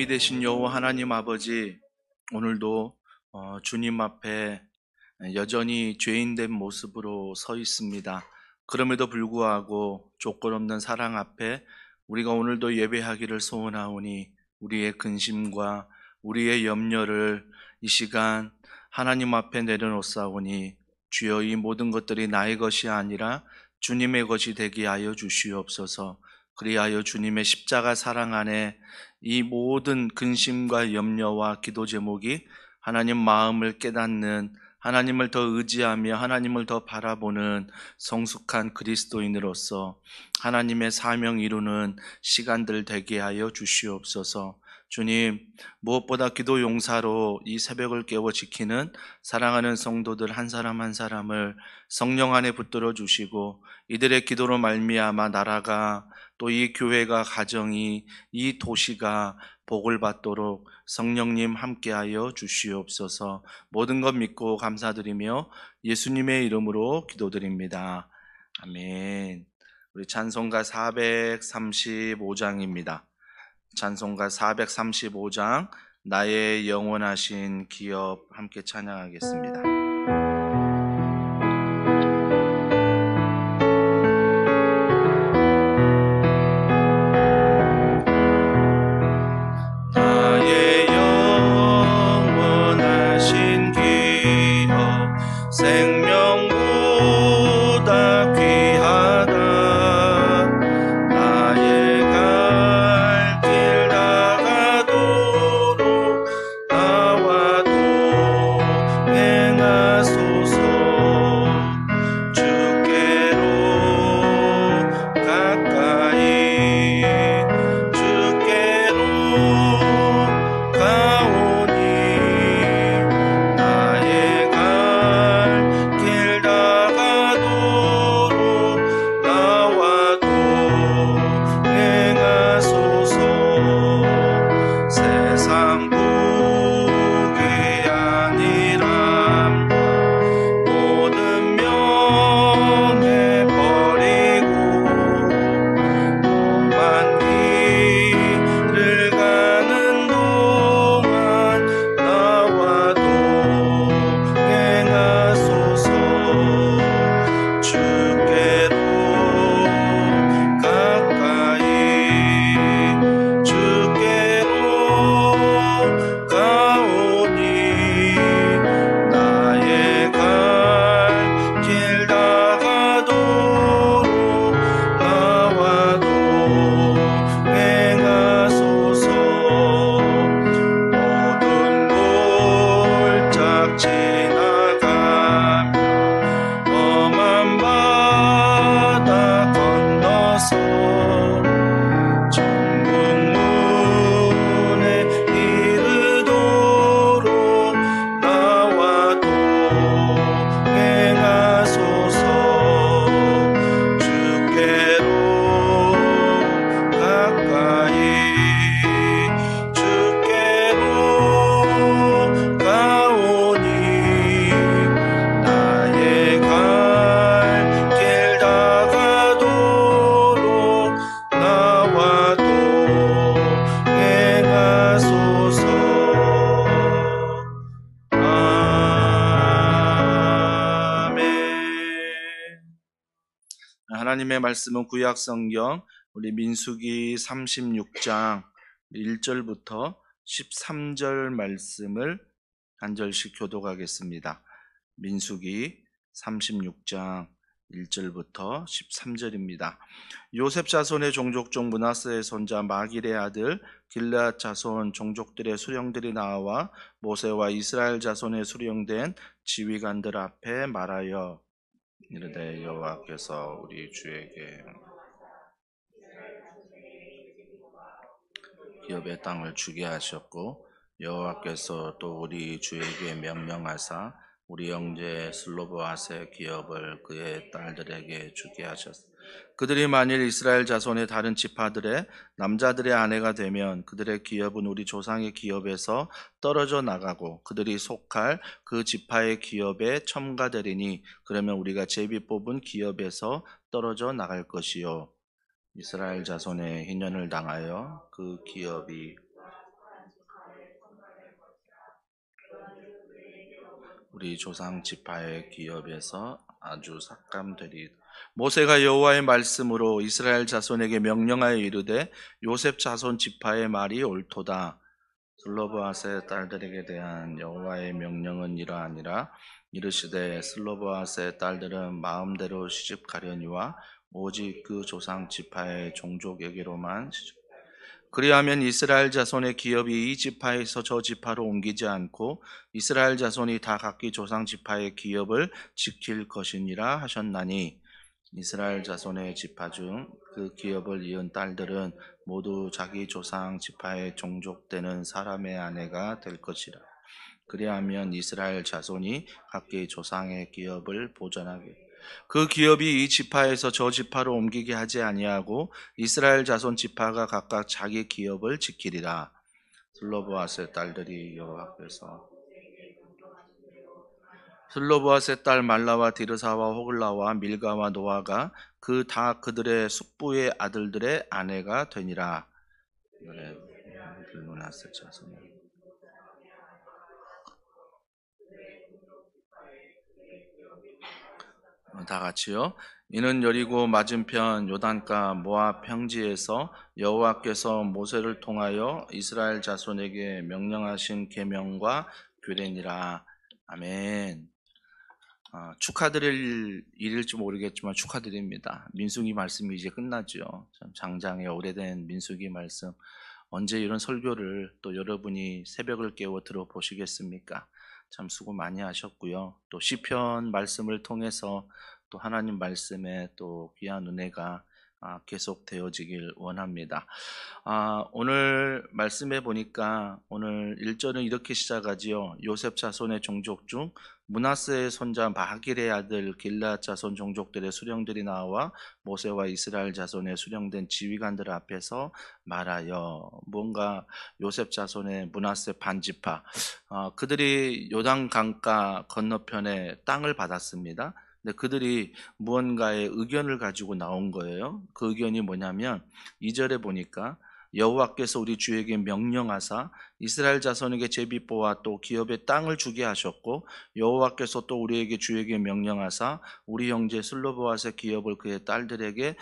왕이 되신 여호와 하나님 아버지, 오늘도 주님 앞에 여전히 죄인된 모습으로 서 있습니다. 그럼에도 불구하고 조건 없는 사랑 앞에 우리가 오늘도 예배하기를 소원하오니 우리의 근심과 우리의 염려를 이 시간 하나님 앞에 내려놓사오니 주여, 이 모든 것들이 나의 것이 아니라 주님의 것이 되게 하여 주시옵소서. 그리하여 주님의 십자가 사랑 안에 이 모든 근심과 염려와 기도 제목이 하나님 마음을 깨닫는, 하나님을 더 의지하며 하나님을 더 바라보는 성숙한 그리스도인으로서 하나님의 사명 이루는 시간들 되게 하여 주시옵소서. 주님, 무엇보다 기도 용사로 이 새벽을 깨워 지키는 사랑하는 성도들 한 사람 한 사람을 성령 안에 붙들어 주시고, 이들의 기도로 말미암아 나라가, 또 이 교회가, 가정이, 이 도시가 복을 받도록 성령님 함께하여 주시옵소서. 모든 것 믿고 감사드리며 예수님의 이름으로 기도드립니다. 아멘. 우리 찬송가 435장입니다. 찬송가 435장, 나의 영원하신 기업, 함께 찬양하겠습니다. 나의 영원하신 기업, 생명보다 귀하다. 나의 갈 길 나가도록 나와도 행하소서. 주께로 가까이, 주께로 가오니 나의 갈 길 나가도록 나와도 행하소서. 세상 복이 아니란 모든 명예 버리고 험한 길을 가는 동안 나와도 행하소서. 주께로 가까이, 주께로 가오니 나의 갈 길 나가도록 나와도 행하소서. 모든 골짝 지나가며 험한 바다 건너서 천국 문에 이르도록 나와도 행하소서. 주께로 가까이, 주께로 가오니 나의 갈 길 나가도록 나와도 행하소서. 아멘. 하나님의 말씀은 구약 성경 우리 민수기 36장 1절부터 13절 말씀을 한 절씩 교독하겠습니다. 민수기 36장 1절부터 13절입니다. 요셉 자손의 종족 중 므낫세의 손자 마길의 아들 길르앗 자손 종족들의 수령들이 나와 모세와 이스라엘 자손의 수령된 지휘관들 앞에 말하여 이르되, 여호와께서 우리 주에게 기업의 땅을 주게 하셨고, 여호와께서 또 우리 주에게 명령하사 우리 형제 슬로보앗의 기업을 그의 딸들에게 주게 하셨습니다. 그들이 만일 이스라엘 자손의 다른 지파들의 남자들의 아내가 되면 그들의 기업은 우리 조상의 기업에서 떨어져 나가고 그들이 속할 그 지파의 기업에 첨가되리니, 그러면 우리가 제비 뽑은 기업에서 떨어져 나갈 것이요, 이스라엘 자손의 희년을 당하여 그 기업이 우리 조상 지파의 기업에서 아주 삭감되리. 모세가 여호와의 말씀으로 이스라엘 자손에게 명령하여 이르되 요셉 자손 지파의 말이 옳도다. 슬로브앗의 딸들에게 대한 여호와의 명령은 이러하니라. 이르시되 슬로브앗의 딸들은 마음대로 시집가려니와 오직 그 조상 지파의 종족에게로만 그리하면 이스라엘 자손의 기업이 이 지파에서 저 지파로 옮기지 않고 이스라엘 자손이 다 각기 조상 지파의 기업을 지킬 것이니라 하셨나니 이스라엘 자손의 지파 중 그 기업을 이은 딸들은 모두 자기 조상 지파의 종족되는 사람의 아내가 될 것이라. 그리하면 이스라엘 자손이 각기 조상의 기업을 보전하게 그 기업이 이 지파에서 저 지파로 옮기게 하지 아니하고 이스라엘 자손 지파가 각각 자기 기업을 지키리라. 슬로브앗의 딸들이 여호와께서 슬로브앗의 딸 말라와 디르사와 호글라와 밀가와 노아가 그 다 그들의 숙부의 아들들의 아내가 되니라. 다 같이요. 이는 여리고 맞은편 요단가 모압 평지에서 여호와께서 모세를 통하여 이스라엘 자손에게 명령하신 계명과 규례니라. 아멘. 축하드릴 일일지 모르겠지만 축하드립니다. 민수기 말씀이 이제 끝나죠. 참 장장의 오래된 민수기 말씀. 언제 이런 설교를 또 여러분이 새벽을 깨워 들어보시겠습니까? 참 수고 많이 하셨고요. 또 시편 말씀을 통해서 또 하나님 말씀에 또 귀한 은혜가 계속 되어지길 원합니다. 오늘 말씀해 보니까 오늘 1절은 이렇게 시작하지요. 요셉 자손의 종족 중 므낫세의 손자 마길의 아들 길앗 자손 종족들의 수령들이 나와 모세와 이스라엘 자손의 수령된 지휘관들 앞에서 말하여 뭔가 요셉 자손의 므낫세 반지파 그들이 요단 강가 건너편에 땅을 받았습니다. 근데 그들이 무언가의 의견을 가지고 나온 거예요. 그 의견이 뭐냐면 2절에 보니까 여호와께서 우리 주에게 명령하사 이스라엘 자손에게 제비뽀와 또 기업의 땅을 주게 하셨고 여호와께서 또 우리에게 주에게 명령하사 우리 형제 슬로브앗의 기업을 그의 딸들에게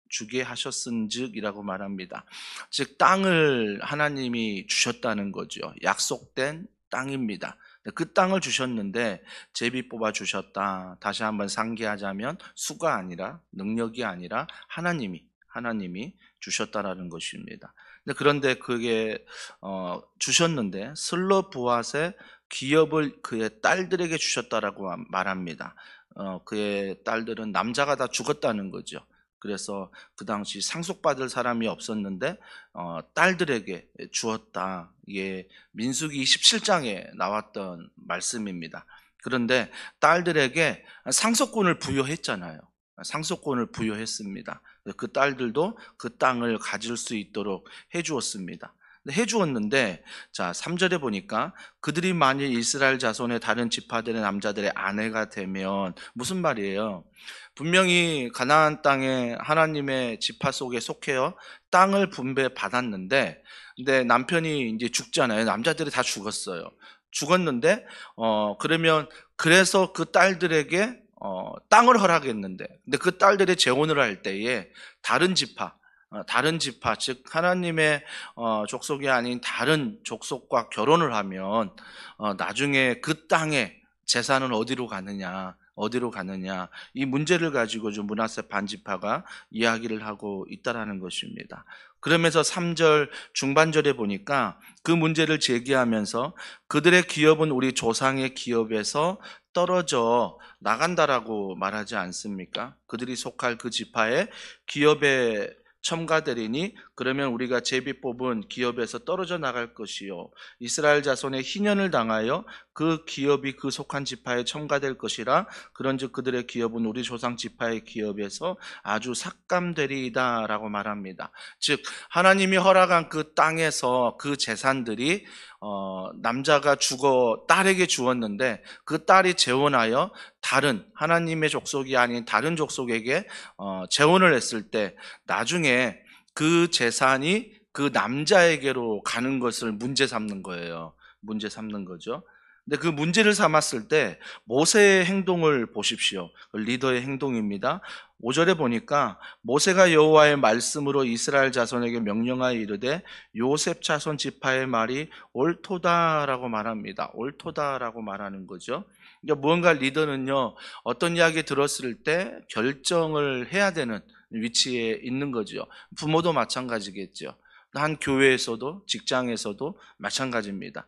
주게 하셨은즉이라고 말합니다. 즉 땅을 하나님이 주셨다는 거죠. 약속된 땅입니다. 그 땅을 주셨는데 제비 뽑아 주셨다. 다시 한번 상기하자면 수가 아니라 능력이 아니라 하나님이 주셨다라는 것입니다. 그런데 그게 주셨는데 슬로브앗의 기업을 그의 딸들에게 주셨다라고 말합니다. 그의 딸들은 남자가 다 죽었다는 거죠. 그래서 그 당시 상속받을 사람이 없었는데 딸들에게 주었다. 이게 민수기 17장에 나왔던 말씀입니다. 그런데 딸들에게 상속권을 부여했잖아요. 상속권을 부여했습니다. 그 딸들도 그 땅을 가질 수 있도록 해주었습니다. 해주었는데 자 3절에 보니까 그들이 만일 이스라엘 자손의 다른 지파들의 남자들의 아내가 되면 무슨 말이에요? 분명히 가나안 땅에 하나님의 지파 속에 속해요 땅을 분배받았는데 근데 남편이 이제 죽잖아요. 남자들이 다 죽었어요. 죽었는데 그러면 그래서 그 딸들에게 땅을 허락했는데 근데 그 딸들이 재혼을 할 때에 다른 지파 즉 하나님의 족속이 아닌 다른 족속과 결혼을 하면 나중에 그 땅의 재산은 어디로 가느냐 이 문제를 가지고 좀 므낫세 반지파가 이야기를 하고 있다라는 것입니다. 그러면서 3절 중반절에 보니까 그 문제를 제기하면서 그들의 기업은 우리 조상의 기업에서 떨어져 나간다라고 말하지 않습니까? 그들이 속할 그 지파의 기업에 첨가되리니 그러면 우리가 제비 뽑은 기업에서 떨어져 나갈 것이요 이스라엘 자손의 희년을 당하여 그 기업이 그 속한 지파에 첨가될 것이라 그런즉 그들의 기업은 우리 조상 지파의 기업에서 아주 삭감되리이다 라고 말합니다. 즉 하나님이 허락한 그 땅에서 그 재산들이 남자가 죽어 딸에게 주었는데 그 딸이 재혼하여 다른 하나님의 족속이 아닌 다른 족속에게 재혼을 했을 때 나중에 그 재산이 그 남자에게로 가는 것을 문제 삼는 거예요. 문제 삼는 거죠. 근데 그 문제를 삼았을 때 모세의 행동을 보십시오. 리더의 행동입니다. 5절에 보니까 모세가 여호와의 말씀으로 이스라엘 자손에게 명령하여 이르되 요셉 자손 지파의 말이 옳도다라고 말합니다. 옳도다라고 말하는 거죠. 그러니까 무언가 리더는요, 어떤 이야기 들었을 때 결정을 해야 되는 위치에 있는 거죠. 부모도 마찬가지겠죠. 한 교회에서도 직장에서도 마찬가지입니다.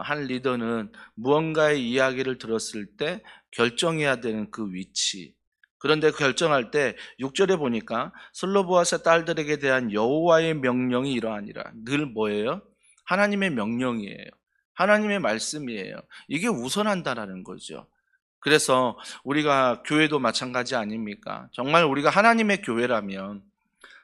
한 리더는 무언가의 이야기를 들었을 때 결정해야 되는 그 위치. 그런데 결정할 때 6절에 보니까 슬로보아스 딸들에게 대한 여호와의 명령이 이러하니라. 늘 뭐예요? 하나님의 명령이에요. 하나님의 말씀이에요. 이게 우선한다라는 거죠. 그래서 우리가 교회도 마찬가지 아닙니까? 정말 우리가 하나님의 교회라면,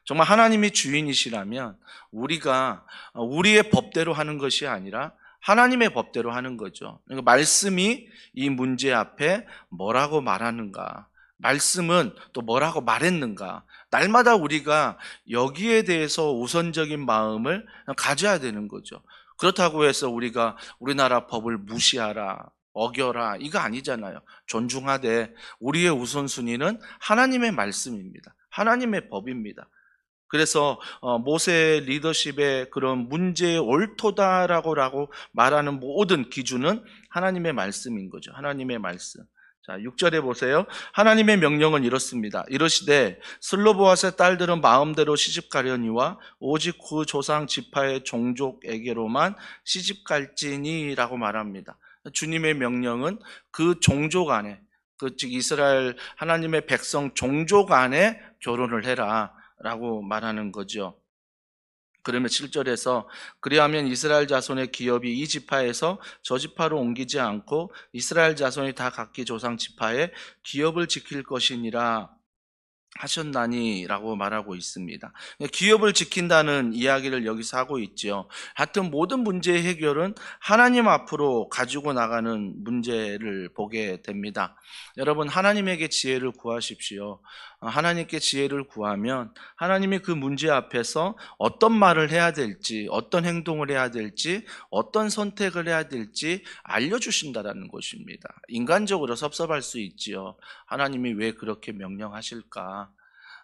정말 하나님이 주인이시라면 우리가 우리의 법대로 하는 것이 아니라 하나님의 법대로 하는 거죠. 그러니까 말씀이 이 문제 앞에 뭐라고 말하는가, 말씀은 또 뭐라고 말했는가, 날마다 우리가 여기에 대해서 우선적인 마음을 가져야 되는 거죠. 그렇다고 해서 우리가 우리나라 법을 무시하라, 어겨라, 이거 아니잖아요. 존중하되 우리의 우선순위는 하나님의 말씀입니다. 하나님의 법입니다. 그래서 모세 리더십의 그런 문제의 옳도다라고 말하는 모든 기준은 하나님의 말씀인 거죠. 하나님의 말씀. 자, 6절에 보세요. 하나님의 명령은 이렇습니다. 이러시되 슬로보아스의 딸들은 마음대로 시집가려니와 오직 그 조상 지파의 종족에게로만 시집갈지니라고 말합니다. 주님의 명령은 그 종족 안에, 즉 이스라엘 하나님의 백성 종족 안에 결혼을 해라 라고 말하는 거죠. 그러면 7절에서 그리하면 이스라엘 자손의 기업이 이 지파에서 저 지파로 옮기지 않고 이스라엘 자손이 다 각기 조상 지파의 기업을 지킬 것이니라 하셨나니라고 말하고 있습니다. 기업을 지킨다는 이야기를 여기서 하고 있죠. 하여튼 모든 문제의 해결은 하나님 앞으로 가지고 나가는 문제를 보게 됩니다. 여러분, 하나님에게 지혜를 구하십시오. 하나님께 지혜를 구하면 하나님이 그 문제 앞에서 어떤 말을 해야 될지, 어떤 행동을 해야 될지, 어떤 선택을 해야 될지 알려주신다는 것입니다. 인간적으로 섭섭할 수 있지요. 하나님이 왜 그렇게 명령하실까?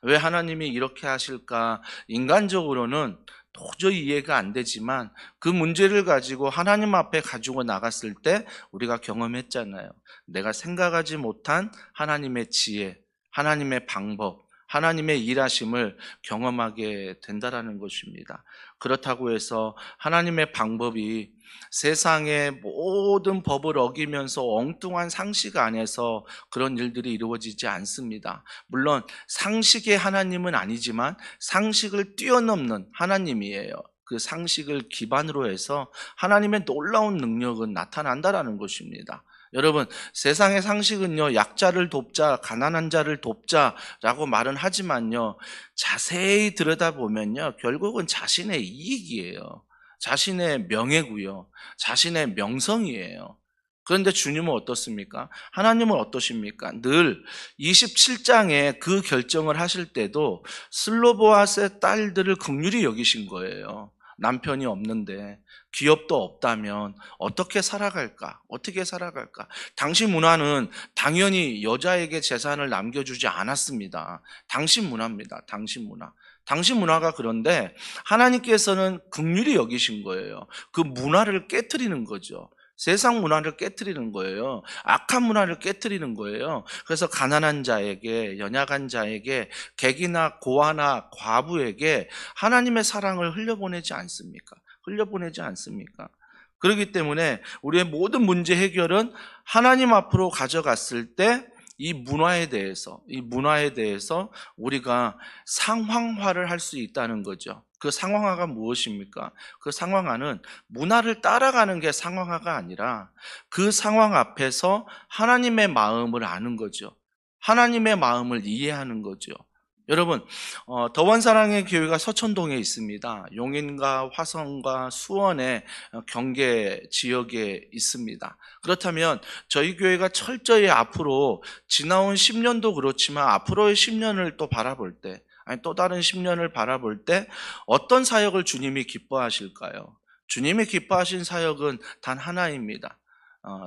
왜 하나님이 이렇게 하실까? 인간적으로는 도저히 이해가 안 되지만 그 문제를 가지고 하나님 앞에 가지고 나갔을 때 우리가 경험했잖아요. 내가 생각하지 못한 하나님의 지혜, 하나님의 방법, 하나님의 일하심을 경험하게 된다라는 것입니다. 그렇다고 해서 하나님의 방법이 세상의 모든 법을 어기면서 엉뚱한 상식 안에서 그런 일들이 이루어지지 않습니다. 물론 상식의 하나님은 아니지만 상식을 뛰어넘는 하나님이에요. 그 상식을 기반으로 해서 하나님의 놀라운 능력은 나타난다라는 것입니다. 여러분, 세상의 상식은요, 약자를 돕자, 가난한 자를 돕자라고 말은 하지만요, 자세히 들여다보면요, 결국은 자신의 이익이에요. 자신의 명예고요, 자신의 명성이에요. 그런데 주님은 어떻습니까? 하나님은 어떠십니까? 늘 27장에 그 결정을 하실 때도 슬로보아스의 딸들을 긍휼히 여기신 거예요. 남편이 없는데 기업도 없다면 어떻게 살아갈까? 어떻게 살아갈까? 당시 문화는 당연히 여자에게 재산을 남겨주지 않았습니다. 당시 문화입니다. 당시 문화. 당시 문화가 그런데 하나님께서는 긍휼히 여기신 거예요. 그 문화를 깨트리는 거죠. 세상 문화를 깨트리는 거예요. 악한 문화를 깨트리는 거예요. 그래서 가난한 자에게, 연약한 자에게, 객이나 고아나 과부에게 하나님의 사랑을 흘려보내지 않습니까? 흘려보내지 않습니까? 그렇기 때문에 우리의 모든 문제 해결은 하나님 앞으로 가져갔을 때 이 문화에 대해서 우리가 상황화를 할 수 있다는 거죠. 그 상황화가 무엇입니까? 그 상황화는 문화를 따라가는 게 상황화가 아니라 그 상황 앞에서 하나님의 마음을 아는 거죠. 하나님의 마음을 이해하는 거죠. 여러분, 더원사랑의 교회가 서천동에 있습니다. 용인과 화성과 수원의 경계 지역에 있습니다. 그렇다면 저희 교회가 철저히 앞으로 지나온 10년도 그렇지만 앞으로의 10년을 또 바라볼 때, 아니 또 다른 10년을 바라볼 때 어떤 사역을 주님이 기뻐하실까요? 주님이 기뻐하신 사역은 단 하나입니다.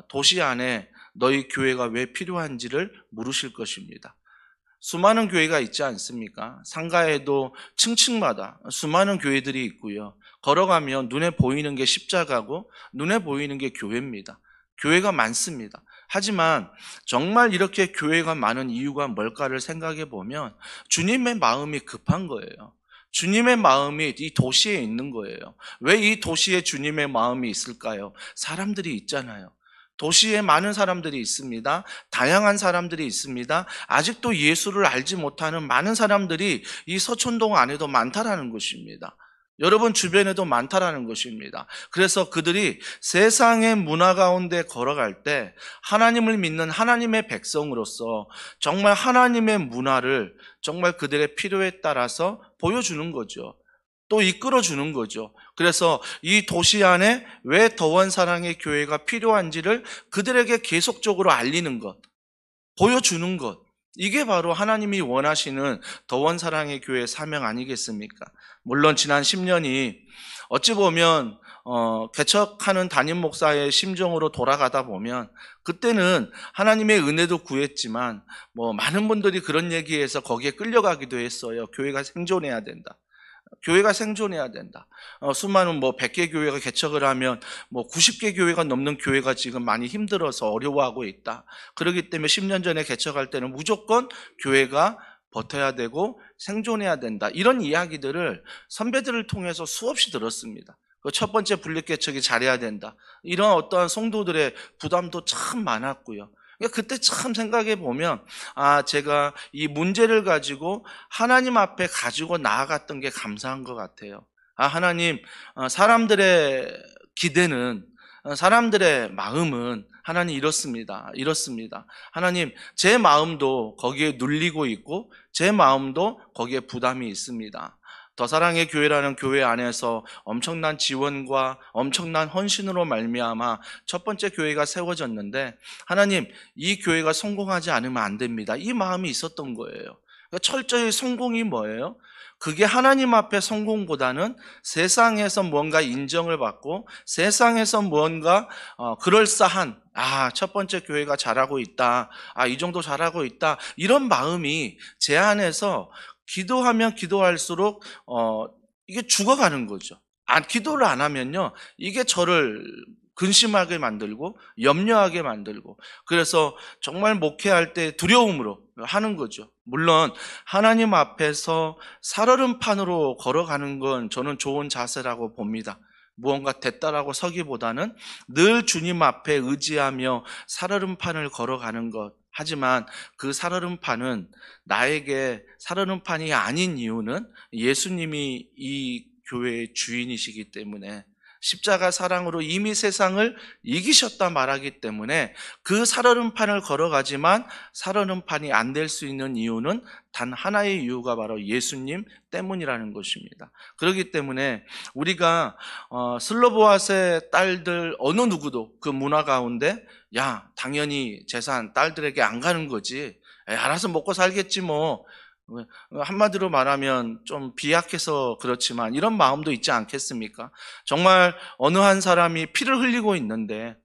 도시 안에 너희 교회가 왜 필요한지를 물으실 것입니다. 수많은 교회가 있지 않습니까? 상가에도 층층마다 수많은 교회들이 있고요. 걸어가면 눈에 보이는 게 십자가고 눈에 보이는 게 교회입니다. 교회가 많습니다. 하지만 정말 이렇게 교회가 많은 이유가 뭘까를 생각해 보면 주님의 마음이 급한 거예요. 주님의 마음이 이 도시에 있는 거예요. 왜 이 도시에 주님의 마음이 있을까요? 사람들이 있잖아요. 도시에 많은 사람들이 있습니다. 다양한 사람들이 있습니다. 아직도 예수를 알지 못하는 많은 사람들이 이 서촌동 안에도 많다라는 것입니다. 여러분 주변에도 많다라는 것입니다. 그래서 그들이 세상의 문화 가운데 걸어갈 때 하나님을 믿는 하나님의 백성으로서 정말 하나님의 문화를 정말 그들의 필요에 따라서 보여주는 거죠. 또 이끌어주는 거죠. 그래서 이 도시 안에 왜 더원 사랑의 교회가 필요한지를 그들에게 계속적으로 알리는 것, 보여주는 것, 이게 바로 하나님이 원하시는 더원 사랑의 교회의 사명 아니겠습니까? 물론 지난 10년이 어찌 보면 개척하는 담임 목사의 심정으로 돌아가다 보면 그때는 하나님의 은혜도 구했지만 많은 분들이 그런 얘기해서 거기에 끌려가기도 했어요. 교회가 생존해야 된다. 교회가 생존해야 된다. 수많은 100개 교회가 개척을 하면 90개 교회가 넘는 교회가 지금 많이 힘들어서 어려워하고 있다. 그렇기 때문에 10년 전에 개척할 때는 무조건 교회가 버텨야 되고 생존해야 된다. 이런 이야기들을 선배들을 통해서 수없이 들었습니다. 첫 번째 분립개척이 잘해야 된다. 이런 어떠한 성도들의 부담도 참 많았고요. 그때 참 생각해 보면 제가 이 문제를 가지고 하나님 앞에 가지고 나아갔던 게 감사한 것 같아요. 하나님, 사람들의 기대는, 사람들의 마음은 하나님 이렇습니다. 하나님, 제 마음도 거기에 눌리고 있고 제 마음도 거기에 부담이 있습니다. 더 사랑의 교회라는 교회 안에서 엄청난 지원과 엄청난 헌신으로 말미암아 첫 번째 교회가 세워졌는데 하나님, 이 교회가 성공하지 않으면 안 됩니다. 이 마음이 있었던 거예요. 그러니까 철저히 성공이 뭐예요? 그게 하나님 앞에 성공보다는 세상에서 뭔가 인정을 받고 세상에서 뭔가 그럴싸한 첫 번째 교회가 잘하고 있다. 이 정도 잘하고 있다. 이런 마음이 제 안에서 기도하면 기도할수록 이게 죽어가는 거죠. 기도를 안 하면요, 이게 저를 근심하게 만들고 염려하게 만들고, 그래서 정말 목회할 때 두려움으로 하는 거죠. 물론 하나님 앞에서 살얼음판으로 걸어가는 건 저는 좋은 자세라고 봅니다. 무언가 됐다라고 서기보다는 늘 주님 앞에 의지하며 살얼음판을 걸어가는 것. 하지만 그 살얼음판은 나에게 살얼음판이 아닌 이유는 예수님이 이 교회의 주인이시기 때문에, 십자가 사랑으로 이미 세상을 이기셨다 말하기 때문에 그 살얼음판을 걸어가지만 살얼음판이 안 될 수 있는 이유는 단 하나의 이유가 바로 예수님 때문이라는 것입니다. 그렇기 때문에 우리가 슬로보아스의 딸들 어느 누구도 그 문화 가운데 당연히 재산 딸들에게 안 가는 거지, 알아서 먹고 살겠지 뭐, 한마디로 말하면 좀 비약해서 그렇지만 이런 마음도 있지 않겠습니까? 정말 어느 한 사람이 피를 흘리고 있는데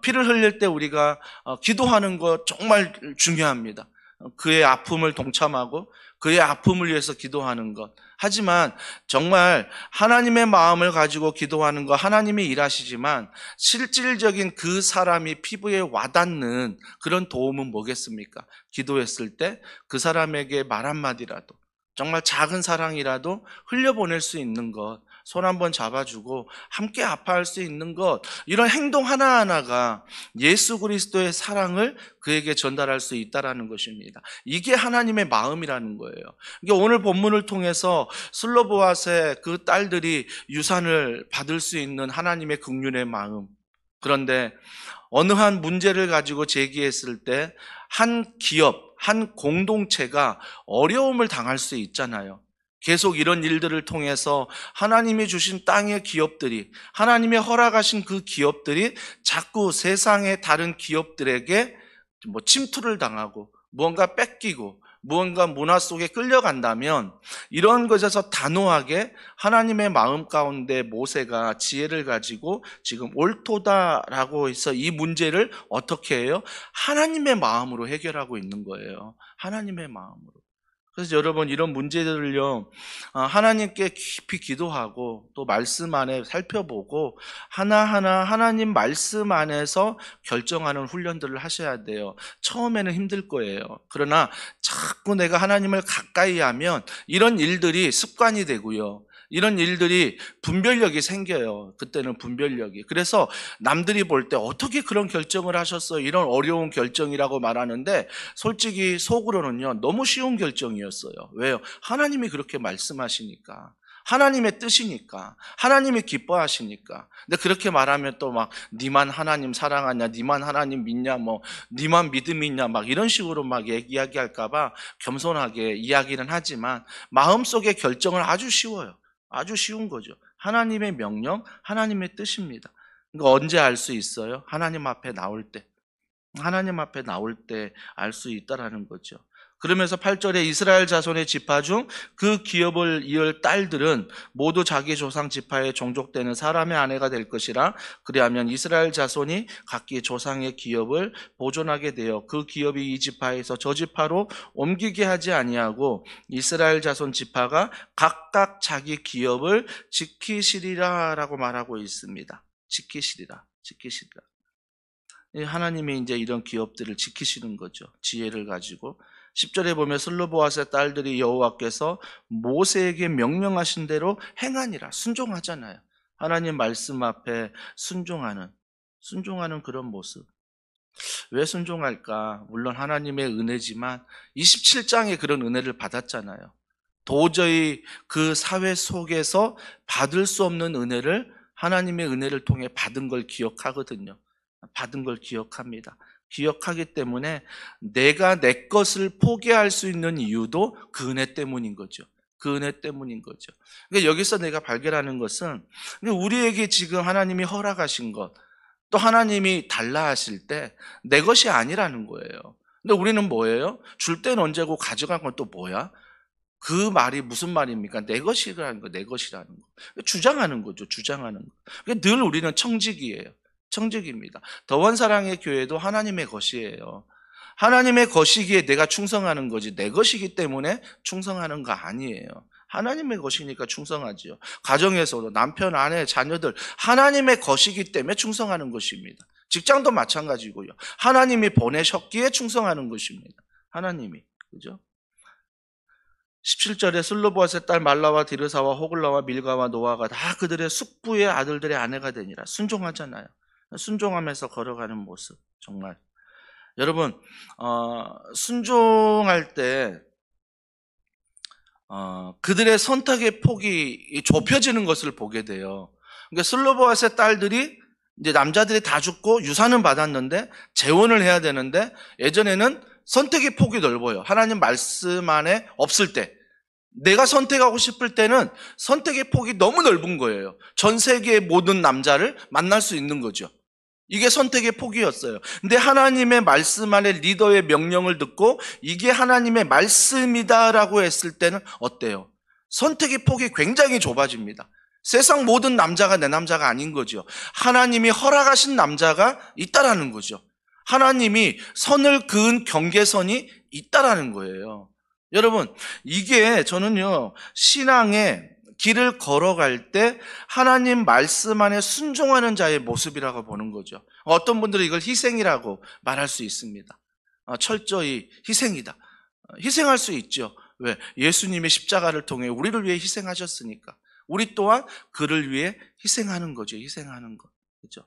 피를 흘릴 때 우리가 기도하는 것 정말 중요합니다. 그의 아픔을 동참하고 그의 아픔을 위해서 기도하는 것. 하지만 정말 하나님의 마음을 가지고 기도하는 것, 하나님이 일하시지만 실질적인 그 사람이 피부에 와닿는 그런 도움은 뭐겠습니까? 기도했을 때 그 사람에게 말 한마디라도, 정말 작은 사랑이라도 흘려보낼 수 있는 것, 손 한번 잡아주고 함께 아파할 수 있는 것, 이런 행동 하나하나가 예수 그리스도의 사랑을 그에게 전달할 수 있다는 것입니다. 이게 하나님의 마음이라는 거예요. 그러니까 오늘 본문을 통해서 슬로보아스의 그 딸들이 유산을 받을 수 있는 하나님의 긍휼의 마음, 그런데 어느 한 문제를 가지고 제기했을 때 한 기업, 한 공동체가 어려움을 당할 수 있잖아요. 계속 이런 일들을 통해서 하나님이 주신 땅의 기업들이, 하나님의 허락하신 그 기업들이 자꾸 세상의 다른 기업들에게 침투를 당하고 뭔가 뺏기고 무언가 문화 속에 끌려간다면 이런 것에서 단호하게 하나님의 마음 가운데 모세가 지혜를 가지고 지금 옳도다라고 해서 이 문제를 어떻게 해요? 하나님의 마음으로 해결하고 있는 거예요. 하나님의 마음으로. 그래서 여러분, 이런 문제들을요, 하나님께 깊이 기도하고 또 말씀 안에 살펴보고 하나하나 하나님 말씀 안에서 결정하는 훈련들을 하셔야 돼요. 처음에는 힘들 거예요. 그러나 자꾸 내가 하나님을 가까이 하면 이런 일들이 습관이 되고요. 이런 일들이 분별력이 생겨요. 그때는 분별력이. 그래서 남들이 볼 때 어떻게 그런 결정을 하셨어요? 이런 어려운 결정이라고 말하는데 솔직히 속으로는요, 너무 쉬운 결정이었어요. 왜요? 하나님이 그렇게 말씀하시니까. 하나님의 뜻이니까. 하나님이 기뻐하시니까. 근데 그렇게 말하면 또 막 니만 하나님 사랑하냐, 니만 하나님 믿냐, 뭐 니만 믿음이 있냐, 막 이런 식으로 막 이야기할까 봐 겸손하게 이야기는 하지만 마음속의 결정은 아주 쉬워요. 아주 쉬운 거죠. 하나님의 명령, 하나님의 뜻입니다. 그러니까 언제 알 수 있어요? 하나님 앞에 나올 때. 하나님 앞에 나올 때 알 수 있다라는 거죠. 그러면서 8절에 이스라엘 자손의 지파 중 그 기업을 이을 딸들은 모두 자기 조상 지파에 종족되는 사람의 아내가 될 것이라. 그리하면 이스라엘 자손이 각기 조상의 기업을 보존하게 되어 그 기업이 이 지파에서 저 지파로 옮기게 하지 아니하고 이스라엘 자손 지파가 각각 자기 기업을 지키시리라 라고 말하고 있습니다. 지키시리라. 하나님이 이제 이런 기업들을 지키시는 거죠. 지혜를 가지고. 10절에 보면 슬로보앗의 딸들이 여호와께서 모세에게 명령하신 대로 행하니라. 순종하잖아요. 하나님 말씀 앞에 순종하는 그런 모습. 왜 순종할까? 물론 하나님의 은혜지만 27장에 그런 은혜를 받았잖아요. 도저히 그 사회 속에서 받을 수 없는 은혜를 하나님의 은혜를 통해 받은 걸 기억하거든요. 받은 걸 기억합니다. 기억하기 때문에 내가 내 것을 포기할 수 있는 이유도 그 은혜 때문인 거죠. 그 은혜 때문인 거죠. 그러니까 여기서 내가 발견하는 것은 우리에게 지금 하나님이 허락하신 것, 또 하나님이 달라 하실 때 내 것이 아니라는 거예요. 근데 우리는 뭐예요? 줄 때는 언제고 가져간 건 또 뭐야? 그 말이 무슨 말입니까? 내 것이라는 거, 내 것이라는 거. 주장하는 거죠. 주장하는 거. 늘 우리는 청직이에요. 청직입니다. 더원 사랑의 교회도 하나님의 것이에요. 하나님의 것이기에 내가 충성하는 거지 내 것이기 때문에 충성하는 거 아니에요. 하나님의 것이니까 충성하지요. 가정에서도 남편, 아내, 자녀들 하나님의 것이기 때문에 충성하는 것입니다. 직장도 마찬가지고요. 하나님이 보내셨기에 충성하는 것입니다. 하나님이. 그죠? 17절에 슬로보앗의 딸 말라와 디르사와 호글라와 밀가와 노아가 다 그들의 숙부의 아들들의 아내가 되니라. 순종하잖아요. 순종하면서 걸어가는 모습. 정말 여러분, 순종할 때 그들의 선택의 폭이 좁혀지는 것을 보게 돼요. 그러니까 슬로보앗의 딸들이 이제 남자들이 다 죽고 유산은 받았는데 재혼을 해야 되는데 예전에는 선택의 폭이 넓어요. 하나님 말씀 안에 없을 때 내가 선택하고 싶을 때는 선택의 폭이 너무 넓은 거예요. 전 세계의 모든 남자를 만날 수 있는 거죠. 이게 선택의 폭이었어요. 근데 하나님의 말씀 안에 리더의 명령을 듣고 이게 하나님의 말씀이다라고 했을 때는 어때요? 선택의 폭이 굉장히 좁아집니다. 세상 모든 남자가 내 남자가 아닌 거죠. 하나님이 허락하신 남자가 있다라는 거죠. 하나님이 선을 그은 경계선이 있다라는 거예요. 여러분, 이게 저는요, 신앙의 길을 걸어갈 때 하나님 말씀 안에 순종하는 자의 모습이라고 보는 거죠. 어떤 분들은 이걸 희생이라고 말할 수 있습니다. 철저히 희생이다. 희생할 수 있죠. 왜? 예수님의 십자가를 통해 우리를 위해 희생하셨으니까. 우리 또한 그를 위해 희생하는 거죠. 희생하는 거. 그렇죠?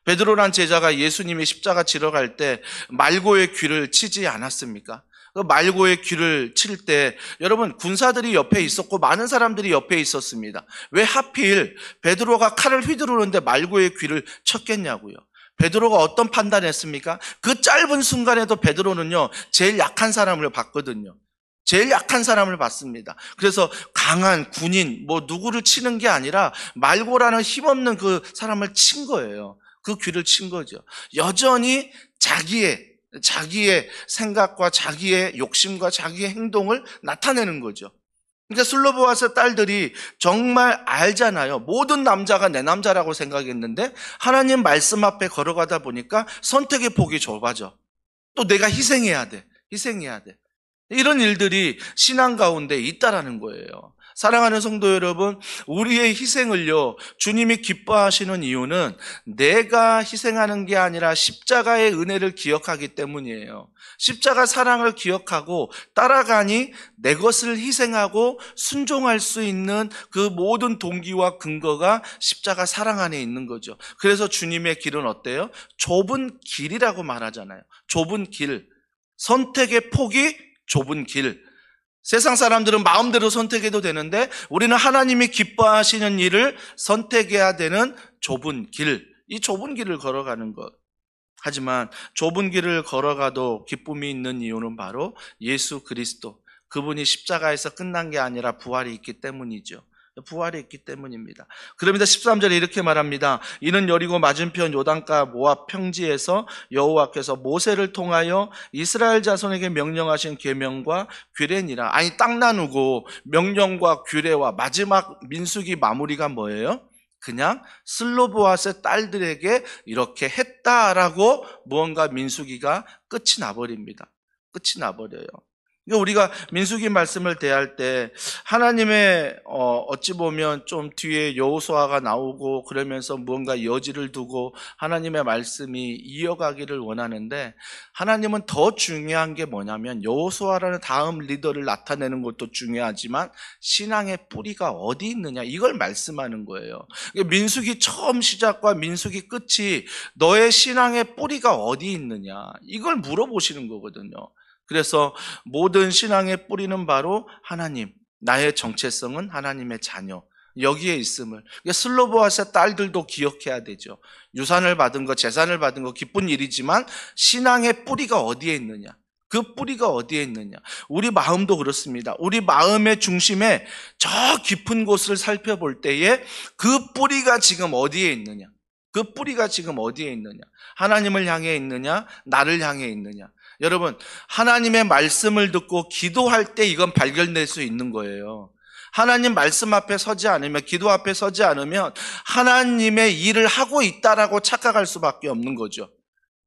베드로란 제자가 예수님이 십자가 지러 갈 때 말고의 귀를 치지 않았습니까? 그 말고의 귀를 칠 때 여러분 군사들이 옆에 있었고 많은 사람들이 옆에 있었습니다. 왜 하필 베드로가 칼을 휘두르는데 말고의 귀를 쳤겠냐고요. 베드로가 어떤 판단했습니까? 그 짧은 순간에도 베드로는요 제일 약한 사람을 봤거든요. 제일 약한 사람을 봤습니다. 그래서 강한 군인 뭐 누구를 치는 게 아니라 말고라는 힘없는 그 사람을 친 거예요. 그 귀를 친 거죠. 여전히 자기의 자기의 생각과 자기의 욕심과 자기의 행동을 나타내는 거죠. 그러니까 슬로보아스 딸들이 정말 알잖아요. 모든 남자가 내 남자라고 생각했는데 하나님 말씀 앞에 걸어가다 보니까 선택의 폭이 좁아져. 또 내가 희생해야 돼. 이런 일들이 신앙 가운데 있다라는 거예요. 사랑하는 성도 여러분, 우리의 희생을요, 주님이 기뻐하시는 이유는 내가 희생하는 게 아니라 십자가의 은혜를 기억하기 때문이에요. 십자가 사랑을 기억하고 따라가니 내 것을 희생하고 순종할 수 있는 그 모든 동기와 근거가 십자가 사랑 안에 있는 거죠. 그래서 주님의 길은 어때요? 좁은 길이라고 말하잖아요. 좁은 길. 선택의 폭이 좁은 길. 세상 사람들은 마음대로 선택해도 되는데 우리는 하나님이 기뻐하시는 일을 선택해야 되는 좁은 길, 이 좁은 길을 걸어가는 것. 하지만 좁은 길을 걸어가도 기쁨이 있는 이유는 바로 예수 그리스도, 그분이 십자가에서 끝난 게 아니라 부활이 있기 때문이죠. 부활이 있기 때문입니다. 그럽니다. 13절에 이렇게 말합니다. 이는 여리고 맞은편 요단가 모압 평지에서 여호와께서 모세를 통하여 이스라엘 자손에게 명령하신 계명과 규례니라. 아니, 땅 나누고 명령과 규례와 마지막 민수기 마무리가 뭐예요? 그냥 슬로보아스의 딸들에게 이렇게 했다라고 무언가 민수기가 끝이 나버립니다. 끝이 나버려요. 우리가 민수기 말씀을 대할 때 하나님의 어찌 보면 좀 뒤에 여호수아가 나오고 그러면서 무언가 여지를 두고 하나님의 말씀이 이어가기를 원하는데, 하나님은 더 중요한 게 뭐냐면 여호수아라는 다음 리더를 나타내는 것도 중요하지만 신앙의 뿌리가 어디 있느냐, 이걸 말씀하는 거예요. 민수기 처음 시작과 민수기 끝이 너의 신앙의 뿌리가 어디 있느냐, 이걸 물어보시는 거거든요. 그래서 모든 신앙의 뿌리는 바로 하나님, 나의 정체성은 하나님의 자녀, 여기에 있음을 슬로보아스의 딸들도 기억해야 되죠. 유산을 받은 거, 재산을 받은 거 기쁜 일이지만 신앙의 뿌리가 어디에 있느냐, 그 뿌리가 어디에 있느냐. 우리 마음도 그렇습니다. 우리 마음의 중심에 저 깊은 곳을 살펴볼 때에 그 뿌리가 지금 어디에 있느냐, 그 뿌리가 지금 어디에 있느냐, 하나님을 향해 있느냐, 나를 향해 있느냐. 여러분, 하나님의 말씀을 듣고 기도할 때 이건 발견될 수 있는 거예요. 하나님 말씀 앞에 서지 않으면, 기도 앞에 서지 않으면 하나님의 일을 하고 있다라고 착각할 수밖에 없는 거죠.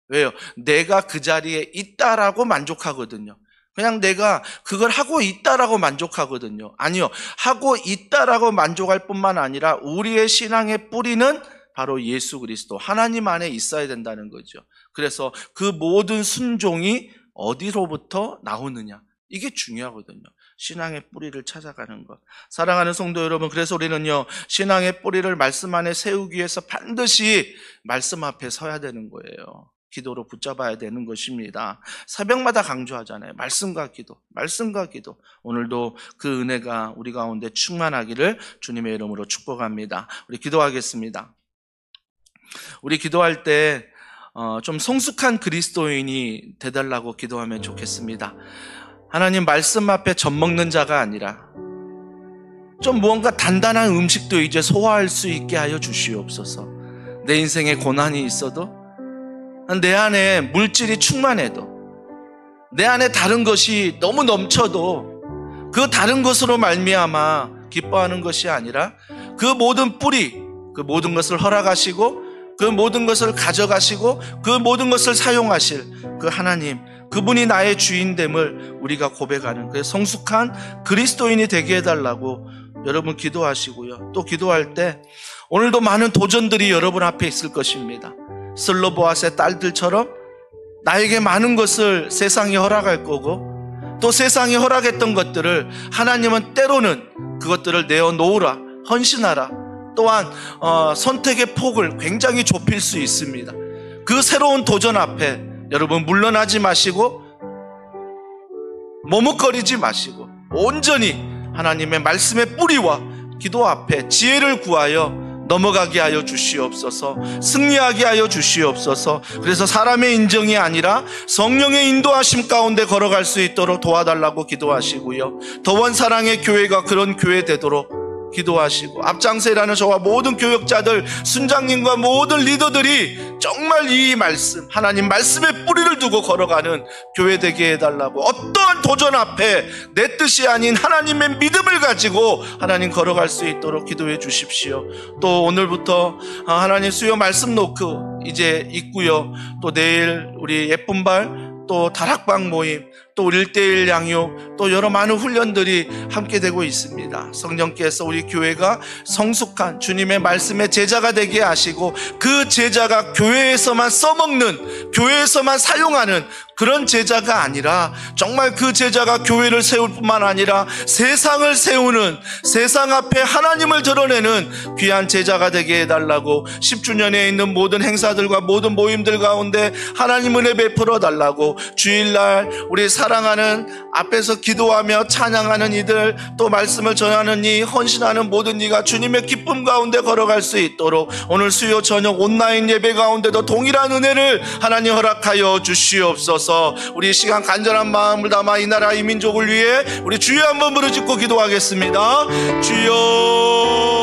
왜요? 내가 그 자리에 있다라고 만족하거든요. 그냥 내가 그걸 하고 있다라고 만족하거든요. 아니요, 하고 있다라고 만족할 뿐만 아니라 우리의 신앙의 뿌리는 바로 예수 그리스도, 하나님 안에 있어야 된다는 거죠. 그래서 그 모든 순종이 어디로부터 나오느냐, 이게 중요하거든요. 신앙의 뿌리를 찾아가는 것. 사랑하는 성도 여러분, 그래서 우리는요, 신앙의 뿌리를 말씀 안에 세우기 위해서 반드시 말씀 앞에 서야 되는 거예요. 기도로 붙잡아야 되는 것입니다. 새벽마다 강조하잖아요. 말씀과 기도, 말씀과 기도. 오늘도 그 은혜가 우리 가운데 충만하기를 주님의 이름으로 축복합니다. 우리 기도하겠습니다. 우리 기도할 때 좀 성숙한 그리스도인이 되달라고 기도하면 좋겠습니다. 하나님, 말씀 앞에 젖먹는 자가 아니라 좀 무언가 단단한 음식도 이제 소화할 수 있게 하여 주시옵소서. 내 인생에 고난이 있어도, 내 안에 물질이 충만해도, 내 안에 다른 것이 너무 넘쳐도 그 다른 것으로 말미암아 기뻐하는 것이 아니라 그 모든 뿌리, 그 모든 것을 허락하시고 그 모든 것을 가져가시고 그 모든 것을 사용하실 그 하나님, 그분이 나의 주인됨을 우리가 고백하는 그 성숙한 그리스도인이 되게 해달라고 여러분 기도하시고요. 또 기도할 때 오늘도 많은 도전들이 여러분 앞에 있을 것입니다. 슬로보아스의 딸들처럼 나에게 많은 것을 세상이 허락할 거고, 또 세상이 허락했던 것들을 하나님은 때로는 그것들을 내어놓으라, 헌신하라, 또한 선택의 폭을 굉장히 좁힐 수 있습니다. 그 새로운 도전 앞에 여러분 물러나지 마시고 머뭇거리지 마시고 온전히 하나님의 말씀의 뿌리와 기도 앞에 지혜를 구하여 넘어가게 하여 주시옵소서. 승리하게 하여 주시옵소서. 그래서 사람의 인정이 아니라 성령의 인도하심 가운데 걸어갈 수 있도록 도와달라고 기도하시고요. 더원 사랑의 교회가 그런 교회 되도록 기도하시고 앞장서 일하는 저와 모든 교역자들, 순장님과 모든 리더들이 정말 이 말씀, 하나님 말씀에 뿌리를 두고 걸어가는 교회 되게 해달라고, 어떠한 도전 앞에 내 뜻이 아닌 하나님의 믿음을 가지고 하나님 걸어갈 수 있도록 기도해 주십시오. 또 오늘부터 하나님 수요 말씀 놓고 이제 있고요. 또 내일 우리 예쁜발, 또 다락방 모임, 또 1:1 양육, 또 여러 많은 훈련들이 함께 되고 있습니다. 성령께서 우리 교회가 성숙한 주님의 말씀의 제자가 되게 하시고, 그 제자가 교회에서만 써먹는, 교회에서만 사용하는 그런 제자가 아니라 정말 그 제자가 교회를 세울 뿐만 아니라 세상을 세우는, 세상 앞에 하나님을 드러내는 귀한 제자가 되게 해달라고, 10주년에 있는 모든 행사들과 모든 모임들 가운데 하나님 은혜 베풀어 달라고, 주일날 우리 사랑하는 앞에서 기도하며 찬양하는 이들, 또 말씀을 전하는 이 헌신하는 모든 이가 주님의 기쁨 가운데 걸어갈 수 있도록 오늘 수요 저녁 온라인 예배 가운데도 동일한 은혜를 하나님 허락하여 주시옵소서. 우리 시간 간절한 마음을 담아 이 나라 이 민족을 위해 우리 주여 한번 부르짖고 기도하겠습니다. 주여